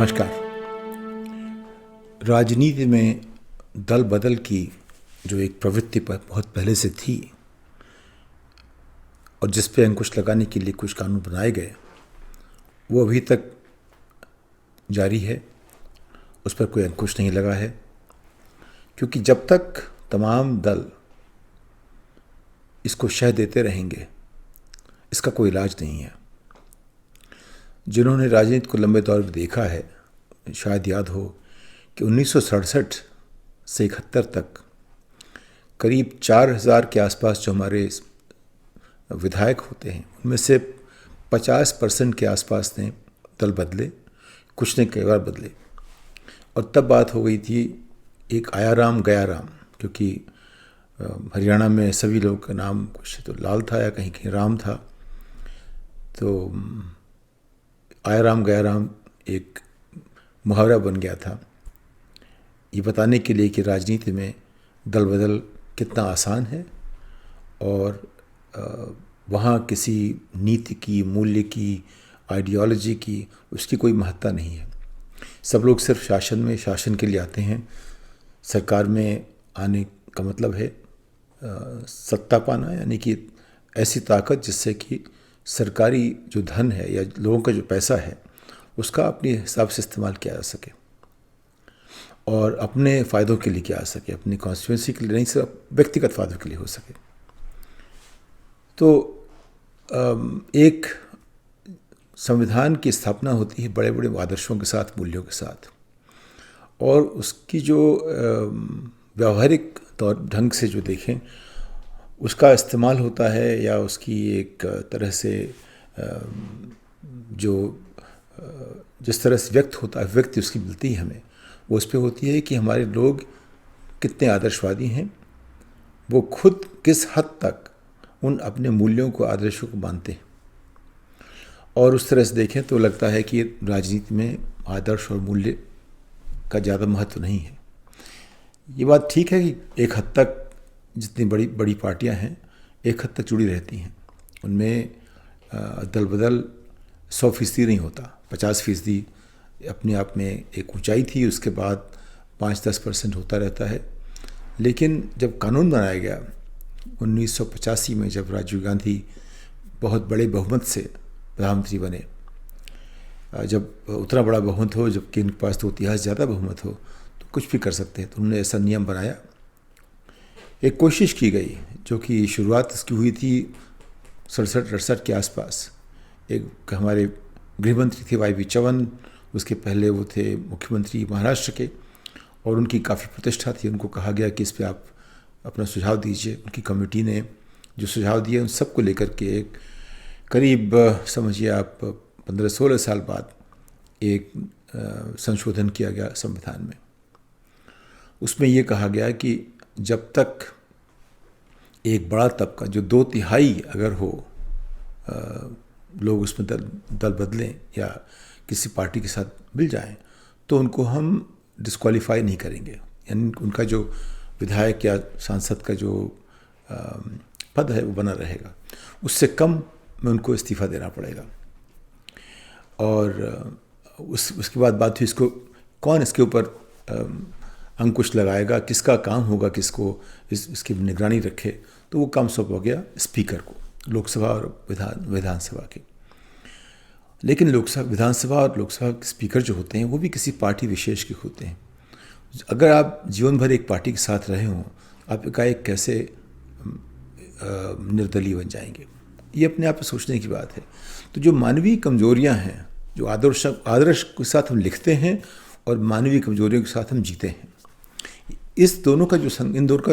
नमस्कार। राजनीति में दल बदल की जो एक प्रवृत्ति पर बहुत पहले से थी और जिस पे अंकुश लगाने के लिए कुछ कानून बनाए गए, वो अभी तक जारी है। उस पर कोई अंकुश नहीं लगा है, क्योंकि जब तक तमाम दल इसको शह देते रहेंगे, इसका कोई इलाज नहीं है। जिन्होंने राजनीति को लंबे दौर में देखा है, शायद याद हो कि 1967 से 71 तक करीब 4000 के आसपास जो हमारे विधायक होते हैं, उनमें से 50% के आसपास ने दल बदले, कुछ ने कई बार बदले। और तब बात हो गई थी एक आया राम गया राम, क्योंकि हरियाणा में सभी लोगों का नाम कुछ तो लाल था या कहीं कहीं राम था। तो आया राम गया राम एक मुहावरा बन गया था, ये बताने के लिए कि राजनीति में दल बदल कितना आसान है और वहाँ किसी नीति की, मूल्य की, आइडियोलॉजी की उसकी कोई महत्ता नहीं है। सब लोग सिर्फ शासन के लिए आते हैं। सरकार में आने का मतलब है सत्ता पाना, यानी कि ऐसी ताकत जिससे कि सरकारी जो धन है या लोगों का जो पैसा है उसका अपने हिसाब से इस्तेमाल किया जा सके और अपने फ़ायदों के लिए किया जा सके, अपनी कॉन्स्टिट्यूंसी के लिए नहीं, सिर्फ व्यक्तिगत फ़ायदों के लिए हो सके। तो एक संविधान की स्थापना होती है बड़े बड़े आदर्शों के साथ, मूल्यों के साथ, और उसकी जो व्यावहारिक तौर ढंग से जो देखें उसका इस्तेमाल होता है या उसकी एक तरह से जो जिस तरह से व्यक्त होता है, व्यक्ति उसकी मिलती है हमें, वो उस पर होती है कि हमारे लोग कितने आदर्शवादी हैं, वो खुद किस हद तक उन अपने मूल्यों को, आदर्शों को मानते हैं। और उस तरह से देखें तो लगता है कि राजनीति में आदर्श और मूल्य का ज़्यादा महत्व नहीं है। ये बात ठीक है कि एक हद तक जितनी बड़ी बड़ी पार्टियां हैं एक हद तक जुड़ी रहती हैं, उनमें दल बदल 100% नहीं होता, 50% अपने आप में एक ऊंचाई थी, उसके बाद 5-10% होता रहता है। लेकिन जब कानून बनाया गया 1985 में, जब राजीव गांधी बहुत बड़े बहुमत से प्रधानमंत्री बने, जब उतना बड़ा बहुमत हो, जबकि इनके पास तो इतिहास ज़्यादा बहुमत हो, तो कुछ भी कर सकते हैं, तो उन्होंने ऐसा नियम बनाया। एक कोशिश की गई जो कि शुरुआत इसकी हुई थी 67-68 के आसपास। एक हमारे गृह मंत्री थे YV चवन, उसके पहले वो थे मुख्यमंत्री महाराष्ट्र के, और उनकी काफ़ी प्रतिष्ठा थी। उनको कहा गया कि इस पर आप अपना सुझाव दीजिए। उनकी कमेटी ने जो सुझाव दिए उन सबको लेकर के एक करीब समझिए आप 15-16 साल बाद एक संशोधन किया गया संविधान में। उसमें ये कहा गया कि जब तक एक बड़ा तबका जो 2/3 अगर हो लोग उसमें दल बदलें या किसी पार्टी के साथ मिल जाएं, तो उनको हम डिस्क्वालीफाई नहीं करेंगे, यानी उनका जो विधायक या सांसद का जो पद है वो बना रहेगा। उससे कम में उनको इस्तीफ़ा देना पड़ेगा। और उसके बाद बात हुई इसको कौन इसके ऊपर अंकुश लगाएगा, किसका काम होगा, किसको इसकी निगरानी रखे। तो वो काम सौंपा गया स्पीकर को, लोकसभा और विधानसभा के। लेकिन विधानसभा और लोकसभा के स्पीकर जो होते हैं वो भी किसी पार्टी विशेष के होते हैं। अगर आप जीवन भर एक पार्टी के साथ रहे हों, आप एकाएक कैसे निर्दलीय बन जाएंगे? ये अपने आप में सोचने की बात है। तो जो मानवीय कमजोरियां हैं, जो आदर्श के साथ हम लिखते हैं और मानवीय कमजोरियों के साथ हम जीते हैं, इन दोनों का जो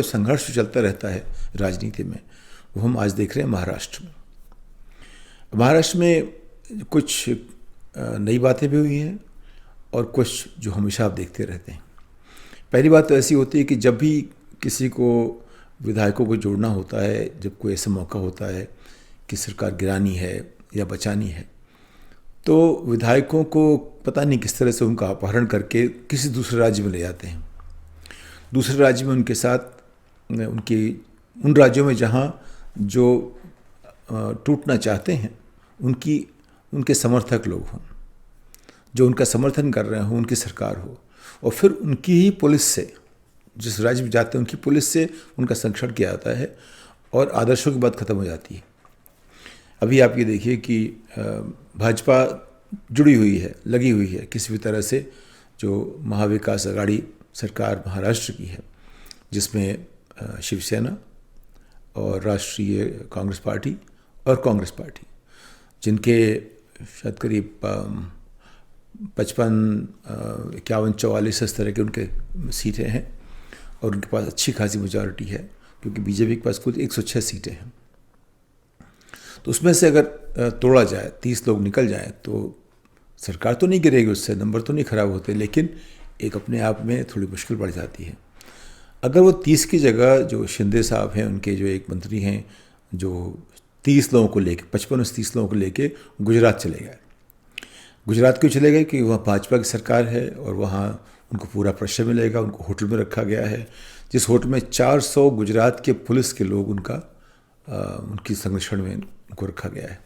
संघर्ष चलता रहता है राजनीति में, वो हम आज देख रहे हैं महाराष्ट्र में। महाराष्ट्र में कुछ नई बातें भी हुई हैं और कुछ जो हमेशा आप देखते रहते हैं। पहली बात तो ऐसी होती है कि जब भी किसी को विधायकों को जोड़ना होता है, जब कोई ऐसा मौका होता है कि सरकार गिरानी है या बचानी है, तो विधायकों को पता नहीं किस तरह से उनका अपहरण करके किसी दूसरे राज्य में ले जाते हैं। दूसरे राज्य में उनके साथ उन राज्यों में जहाँ जो टूटना चाहते हैं उनके समर्थक लोग हों, जो उनका समर्थन कर रहे हों, उनकी सरकार हो, और फिर उनकी ही पुलिस से, जिस राज्य में जाते हैं उनकी पुलिस से उनका संरक्षण किया जाता है और आदर्शों की बात खत्म हो जाती है। अभी आप ये देखिए कि भाजपा जुड़ी हुई है, लगी हुई है किसी भी तरह से जो महाविकास आघाड़ी सरकार महाराष्ट्र की है, जिसमें शिवसेना और राष्ट्रीय कांग्रेस पार्टी और कांग्रेस पार्टी, जिनके शायद करीब 55-51-44 इस तरह के उनके सीटें हैं और उनके पास अच्छी खासी मेजॉरिटी है, क्योंकि बीजेपी के पास कुल 106 सीटें हैं। तो उसमें से अगर तोड़ा जाए, 30 लोग निकल जाएं, तो सरकार तो नहीं गिरेगी, उससे नंबर तो नहीं खराब होते, लेकिन एक अपने आप में थोड़ी मुश्किल बढ़ जाती है। अगर वो 30 की जगह जो शिंदे साहब हैं, उनके जो एक मंत्री हैं, जो 30 लोगों को लेके 55 से 30 लोगों को लेके गुजरात चले गए। गुजरात क्यों चले गए? कि वहाँ भाजपा की सरकार है और वहाँ उनको पूरा प्रेशर मिलेगा। उनको होटल में रखा गया है, जिस होटल में 400 गुजरात के पुलिस के लोग उनकी संरक्षण में उनको रखा गया है।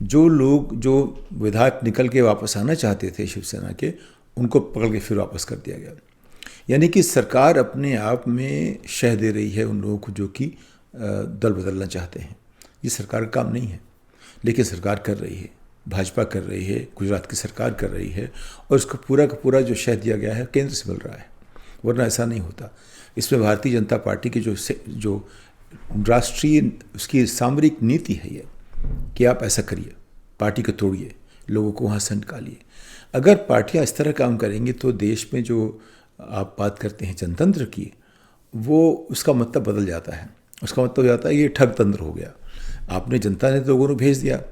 जो लोग, जो विधायक निकल के वापस आना चाहते थे शिवसेना के, उनको पकड़ के फिर वापस कर दिया गया। यानी कि सरकार अपने आप में शह दे रही है उन लोगों को जो कि दल बदलना चाहते हैं। ये सरकार का काम नहीं है, लेकिन सरकार कर रही है, भाजपा कर रही है, गुजरात की सरकार कर रही है, और इसका पूरा का पूरा जो शह दिया गया है केंद्र से मिल रहा है, वरना ऐसा नहीं होता। इसमें भारतीय जनता पार्टी की जो राष्ट्रीय उसकी सामरिक नीति है ये, कि आप ऐसा करिए, पार्टी को तोड़िए, लोगों को वहाँ से निकालिए। अगर पार्टियाँ इस तरह काम करेंगी तो देश में जो आप बात करते हैं जनतंत्र की, वो उसका मतलब बदल जाता है। उसका मतलब हो जाता है ये ठग तंत्र हो गया। आपने, जनता ने लोगों को भेज दिया,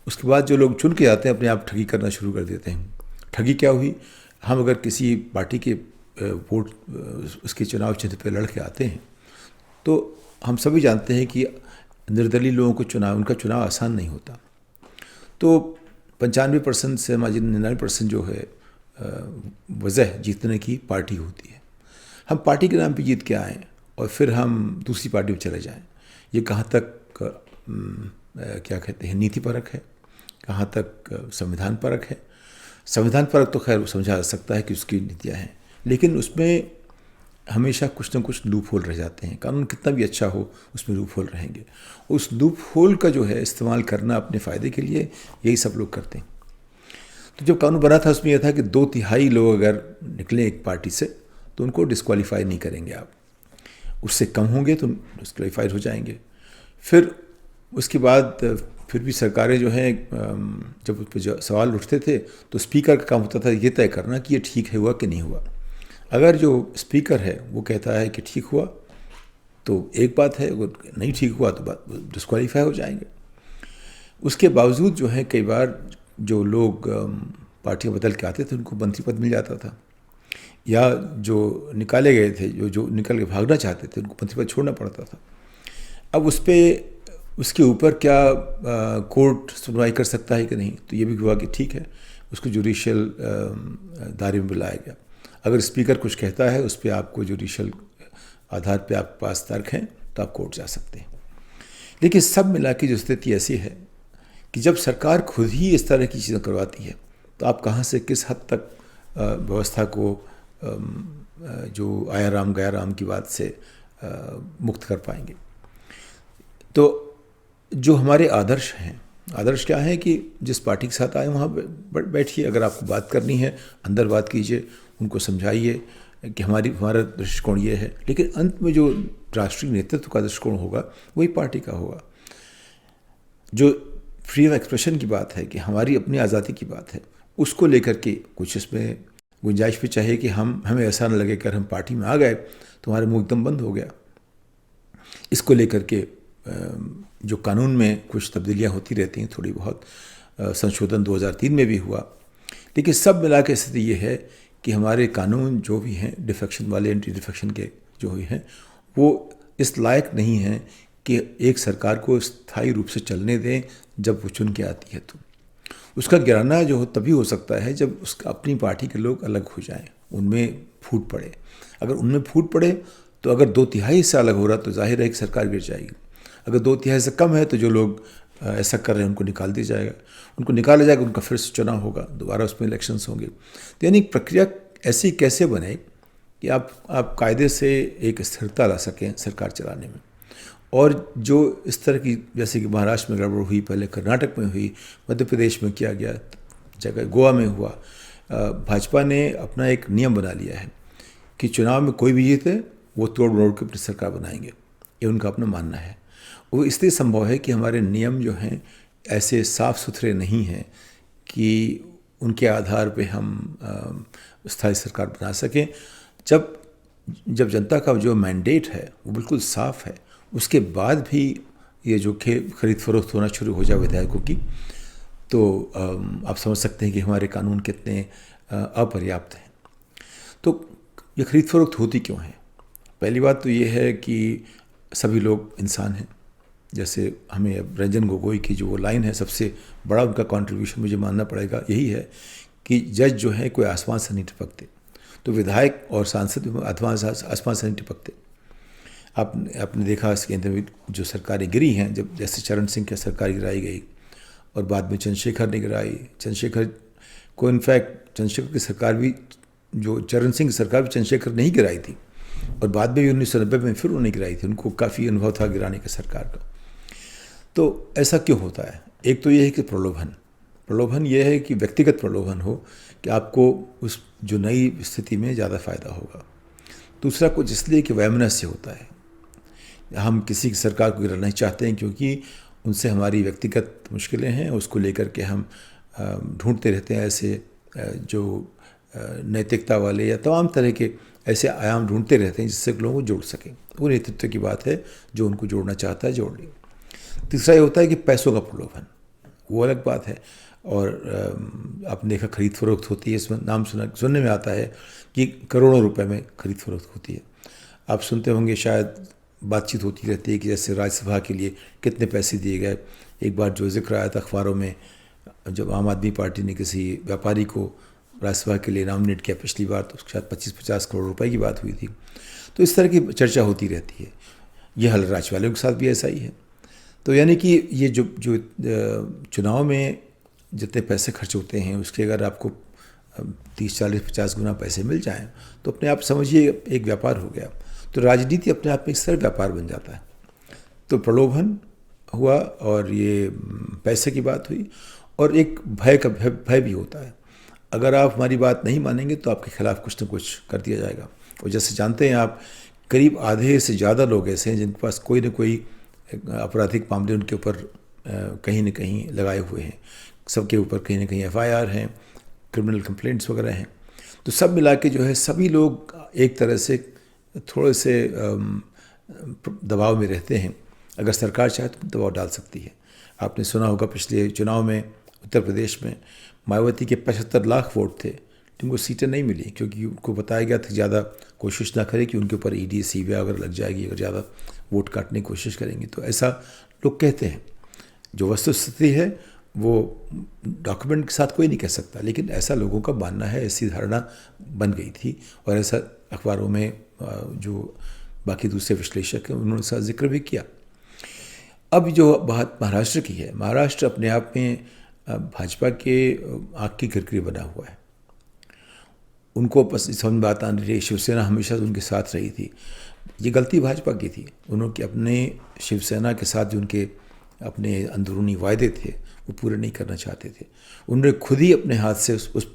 उसके बाद जो लोग चुन के आते हैं अपने आप ठगी करना शुरू कर देते हैं। ठगी क्या हुई? हम अगर किसी पार्टी के वोट उसके चुनाव चिन्ह पर लड़ के आते हैं, तो हम सभी जानते हैं कि निर्दलीय लोगों को उनका चुनाव आसान नहीं होता। तो 95% से 99% जो है वजह जीतने की पार्टी होती है। हम पार्टी के नाम पे जीत के आएँ और फिर हम दूसरी पार्टी में चले जाएं, ये कहाँ तक क्या कहते हैं नीतिपरक है, कहाँ तक संविधान परक है। संविधान परक तो खैर समझा जा सकता है कि उसकी नीतियाँ हैं, लेकिन उसमें हमेशा कुछ न कुछ लूप होल रह जाते हैं। कानून कितना भी अच्छा हो, उसमें लूप होल रहेंगे। उस लूप होल का जो है इस्तेमाल करना अपने फ़ायदे के लिए, यही सब लोग करते हैं। तो जब कानून बना था उसमें यह था कि 2/3 लोग अगर निकले एक पार्टी से तो उनको डिस्क्वालीफाई नहीं करेंगे आप, उससे कम होंगे तो डिस्क्वालीफाइड हो जाएंगे। फिर उसके बाद फिर भी सरकारें जो हैं, जब उस पर सवाल उठते थे तो स्पीकर का काम होता था ये तय करना कि ये ठीक है हुआ कि नहीं हुआ। अगर जो स्पीकर है वो कहता है कि ठीक हुआ तो एक बात है, अगर नहीं ठीक हुआ तो बात डिस्क्वालीफाई हो जाएंगे। उसके बावजूद जो है कई बार जो लोग पार्टियां बदल के आते थे उनको मंत्री पद मिल जाता था, या जो निकाले गए थे, जो निकल के भागना चाहते थे, उनको मंत्री पद छोड़ना पड़ता था। अब उसके ऊपर क्या कोर्ट सुनवाई कर सकता है कि नहीं, तो ये भी हुआ कि ठीक है, उसको जुडिशियल दायरे में बुलाया गया। अगर स्पीकर कुछ कहता है उस पर आपको जुडिशियल आधार पे आपके पास तर्क हैं तो आप कोर्ट जा सकते हैं। लेकिन सब मिला के जो स्थिति ऐसी है कि जब सरकार खुद ही इस तरह की चीज़ें करवाती है तो आप कहाँ से किस हद तक व्यवस्था को जो आया राम गया राम की बात से मुक्त कर पाएंगे। तो जो हमारे आदर्श हैं, आदर्श क्या है कि जिस पार्टी के साथ आए वहाँ बैठिए, अगर आपको बात करनी है अंदर बात कीजिए, उनको समझाइए कि हमारा दृष्टिकोण ये है, लेकिन अंत में जो राष्ट्रीय नेतृत्व का दृष्टिकोण होगा वही पार्टी का होगा। जो फ्रीडम एक्सप्रेशन की बात है कि हमारी अपनी आज़ादी की बात है, उसको लेकर के कुछ इसमें गुंजाइश भी चाहिए कि हमें ऐसा न लगे कि हम पार्टी में आ गए तो हमारा मुंह एकदम बंद हो गया। इसको लेकर के जो कानून में कुछ तब्दीलियाँ होती रहती हैं, थोड़ी बहुत संशोधन 2003 में भी हुआ, लेकिन सब मिला के स्थिति ये है कि हमारे कानून जो भी हैं डिफेक्शन वाले, एंटी डिफेक्शन के जो भी हैं, वो इस लायक नहीं हैं कि एक सरकार को स्थायी रूप से चलने दें जब वो चुन के आती है। तो उसका गिराना जो तभी हो सकता है जब उसका अपनी पार्टी के लोग अलग हो जाएं, उनमें फूट पड़े। अगर उनमें फूट पड़े तो अगर 2/3 से अलग हो रहा तो जाहिर है कि सरकार गिर जाएगी। अगर 2/3 से कम है तो जो लोग ऐसा कर रहे हैं उनको निकाल दिया जाएगा, उनको निकाला जाएगा, उनका फिर से चुनाव होगा, दोबारा उसमें इलेक्शंस होंगे। तो यानी प्रक्रिया ऐसी कैसे बने कि आप कायदे से एक स्थिरता ला सकें सरकार चलाने में। और जो इस तरह की, जैसे कि महाराष्ट्र में गड़बड़ हुई, पहले कर्नाटक में हुई, मध्य प्रदेश में किया गया, जगह गोवा में हुआ, भाजपा ने अपना एक नियम बना लिया है कि चुनाव में कोई भी जीते वो तोड़ मरोड़ के अपनी सरकार बनाएंगे, ये उनका अपना मानना है। वो इसलिए संभव है कि हमारे नियम जो हैं ऐसे साफ सुथरे नहीं हैं कि उनके आधार पे हम स्थायी सरकार बना सकें। जब जनता का जो मैंडेट है वो बिल्कुल साफ है, उसके बाद भी ये जो खरीद फरोख्त होना शुरू हो जाए विधायकों की, तो आप समझ सकते हैं कि हमारे कानून कितने अपर्याप्त हैं। तो ये खरीद फरोख्त होती क्यों है? पहली बात तो ये है कि सभी लोग इंसान हैं। जैसे हमें अब रंजन गोगोई की जो वो लाइन है, सबसे बड़ा उनका कंट्रीब्यूशन मुझे मानना पड़ेगा यही है कि जज जो है कोई आसमान से नहीं टपकते, तो विधायक और सांसद आसमान से नहीं टपकते। आपने देखा इसके अंदर जो सरकारें गिरी हैं, जब जैसे चरण सिंह की सरकार गिराई गई और बाद में चंद्रशेखर ने गिराई, चंद्रशेखर को इनफैक्ट चंद्रशेखर की सरकार भी, जो चरण सिंह की सरकार भी चंद्रशेखर नहीं गिराई थी, और बाद में भी 1990 में फिर उन्होंने गिराई थी, उनको काफ़ी अनुभव था गिराने का सरकार का। तो ऐसा क्यों होता है? एक तो ये है कि प्रलोभन ये है कि व्यक्तिगत प्रलोभन हो कि आपको उस जो नई स्थिति में ज़्यादा फ़ायदा होगा। दूसरा कुछ इसलिए कि वैमनस्य होता है, हम किसी की सरकार को गिराना नहीं चाहते हैं क्योंकि उनसे हमारी व्यक्तिगत मुश्किलें हैं, उसको लेकर के हम ढूंढते रहते हैं ऐसे जो नैतिकता वाले या तमाम तरह के ऐसे आयाम ढूंढते रहते हैं जिससे लोगों को जोड़ सकें। वो नेतृत्व की बात है, जो उनको जोड़ना चाहता है जोड़ ले। तीसरा ये होता है कि पैसों का प्रलोभन, वो अलग बात है। और आपने देखा खरीद फरोख्त होती है, इसमें नाम सुनने में आता है कि करोड़ों रुपए में खरीद फरोख्त होती है। आप सुनते होंगे, शायद बातचीत होती रहती है कि जैसे राज्यसभा के लिए कितने पैसे दिए गए। एक बार जो जिक्र आया था अखबारों में, जब आम आदमी पार्टी ने किसी व्यापारी को राज्यसभा के लिए नॉमिनेट किया पिछली बार, तो शायद 25-50 करोड़ रुपए की बात हुई थी। तो इस तरह की चर्चा होती रहती है। ये हाल राज्य वालों के साथ भी ऐसा ही है। तो यानी कि ये जो चुनाव में जितने पैसे खर्च होते हैं उसके अगर आपको 30-40-50 गुना पैसे मिल जाएं तो अपने आप समझिए एक व्यापार हो गया। तो राजनीति अपने आप में एक सरल व्यापार बन जाता है। तो प्रलोभन हुआ और ये पैसे की बात हुई, और एक भय भी होता है। अगर आप हमारी बात नहीं मानेंगे तो आपके खिलाफ कुछ न कुछ कर दिया जाएगा। और जैसे जानते हैं आप, करीब आधे से ज़्यादा लोग ऐसे हैं जिनके पास कोई न कोई आपराधिक मामले उनके ऊपर कहीं न कहीं लगाए हुए हैं। सबके ऊपर कहीं न कहीं FIR हैं, क्रिमिनल कंप्लेंट्स वगैरह हैं। तो सब मिला के जो है सभी लोग एक तरह से थोड़े से दबाव में रहते हैं। अगर सरकार चाहे तो दबाव डाल सकती है। आपने सुना होगा पिछले चुनाव में उत्तर प्रदेश में मायावती के 75 लाख वोट थे, जिनको सीटें नहीं मिली क्योंकि उनको बताया गया था ज़्यादा कोशिश ना करें कि उनके ऊपर ED CBI अगर लग जाएगी अगर ज़्यादा वोट काटने की कोशिश करेंगे। तो ऐसा लोग कहते हैं। जो वस्तुस्थिति है वो डॉक्यूमेंट के साथ कोई नहीं कह सकता, लेकिन ऐसा लोगों का मानना है, ऐसी धारणा बन गई थी। और ऐसा अखबारों में जो बाकी दूसरे विश्लेषक हैं उन्होंने इसका जिक्र भी किया। अब जो बात महाराष्ट्र की है, महाराष्ट्र अपने आप में भाजपा के आँख की किरकिरी बना हुआ है। उनको समझ में बात आनी रही, शिवसेना हमेशा उनके साथ रही थी। ये गलती भाजपा की थी। उन्होंने अपने शिवसेना के साथ जो उनके अपने अंदरूनी वायदे थे वो पूरे नहीं करना चाहते थे। उन्होंने खुद ही अपने हाथ से उस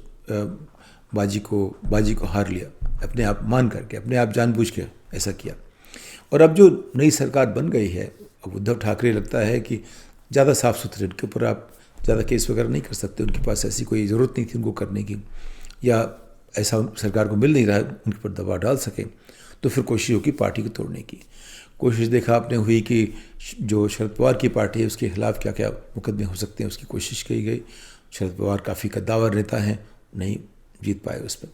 बाजी को हार लिया, अपने आप मान करके, अपने आप जानबूझ के ऐसा किया। और अब जो नई सरकार बन गई है, अब उद्धव ठाकरे लगता है कि ज़्यादा साफ सुथरे, उनके ऊपर आप ज़्यादा केस वगैरह नहीं कर सकते, उनके पास ऐसी कोई ज़रूरत नहीं थी उनको करने की, या ऐसा सरकार को मिल नहीं रहा है उनके ऊपर दबाव डाल सके। तो फिर कोशिश होगी पार्टी को तोड़ने की। कोशिश देखा आपने हुई कि जो शरद पवार की पार्टी है उसके खिलाफ क्या क्या मुकदमे हो सकते हैं, उसकी कोशिश की गई। शरद पवार काफ़ी कद्दावर नेता हैं, नहीं जीत पाए उस पर।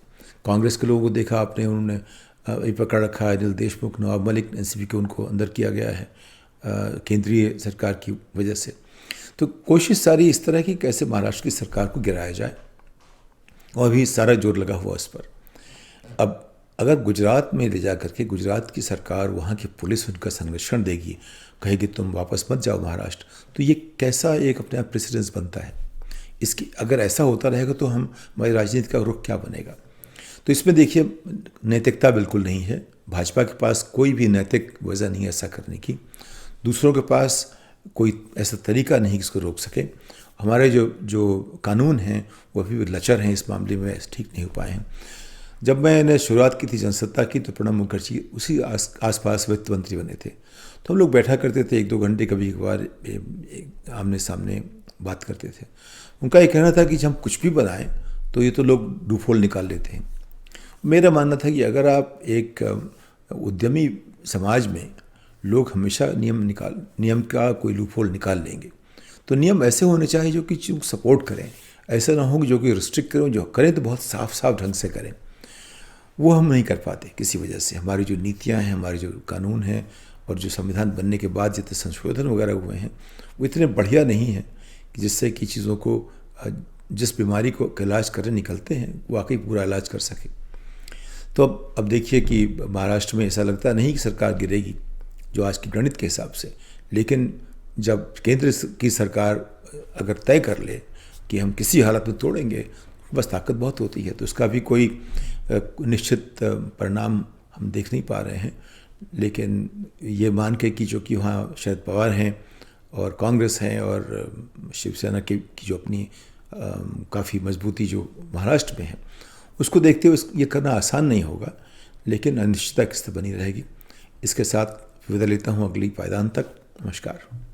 कांग्रेस के लोगों को देखा आपने, उन्होंने अभी पकड़ रखा है अनिल देशमुख, नवाब मलिक, NCP के उनको अंदर किया गया है केंद्रीय सरकार की वजह से। तो कोशिश सारी इस तरह की कैसे महाराष्ट्र की सरकार को गिराया जाए, और भी सारा जोर लगा हुआ उस पर। अब अगर गुजरात में ले जा करके गुजरात की सरकार, वहाँ की पुलिस उनका संरक्षण देगी, कहे कि तुम वापस मत जाओ महाराष्ट्र, तो ये कैसा एक अपने आप प्रेसिडेंस बनता है। इसकी अगर ऐसा होता रहेगा तो हमारी राजनीति का रुख क्या बनेगा। तो इसमें देखिए नैतिकता बिल्कुल नहीं है, भाजपा के पास कोई भी नैतिक वजह नहीं है ऐसा करने की, दूसरों के पास कोई ऐसा तरीका नहीं कि इसको रोक सके। हमारे जो कानून हैं वो अभी भी लचर हैं, इस मामले में ठीक नहीं हो पाए हैं। जब मैंने शुरुआत की थी जनसत्ता की तो प्रणब मुखर्जी उसी आसपास वित्त मंत्री बने थे, तो हम लोग बैठा करते थे 1-2 घंटे कभी एक बार आमने सामने बात करते थे। उनका ये कहना था कि जब हम कुछ भी बनाएं तो ये तो लोग लूपहोल निकाल लेते हैं। मेरा मानना था कि अगर आप एक उद्यमी समाज में लोग हमेशा नियम का कोई लूपहोल निकाल लेंगे, तो नियम ऐसे होने चाहिए जो कि सपोर्ट करें, ऐसा ना हो कि जो कि रिस्ट्रिक्ट करें, जो करें तो बहुत साफ साफ ढंग से करें। वो हम नहीं कर पाते किसी वजह से। हमारी जो नीतियाँ हैं, हमारे जो कानून हैं और जो संविधान बनने के बाद जितने संशोधन वगैरह हुए हैं वो इतने बढ़िया नहीं हैं कि जिससे कि चीज़ों को जिस बीमारी को इलाज करने निकलते हैं वाकई पूरा इलाज कर सके। तो अब देखिए कि महाराष्ट्र में ऐसा लगता नहीं कि सरकार गिरेगी जो आज की गणित के हिसाब से, लेकिन जब केंद्र की सरकार अगर तय कर ले कि हम किसी हालत में तोड़ेंगे, बस ताकत बहुत होती है। तो उसका भी कोई निश्चित परिणाम हम देख नहीं पा रहे हैं, लेकिन ये मान के कि जो कि वहाँ शरद पवार हैं और कांग्रेस हैं और शिवसेना की जो अपनी काफ़ी मजबूती जो महाराष्ट्र में है, उसको देखते हुए ये करना आसान नहीं होगा, लेकिन अनिश्चितता किस तरह बनी रहेगी। इसके साथ विदा लेता हूँ अगली पायदान तक। नमस्कार।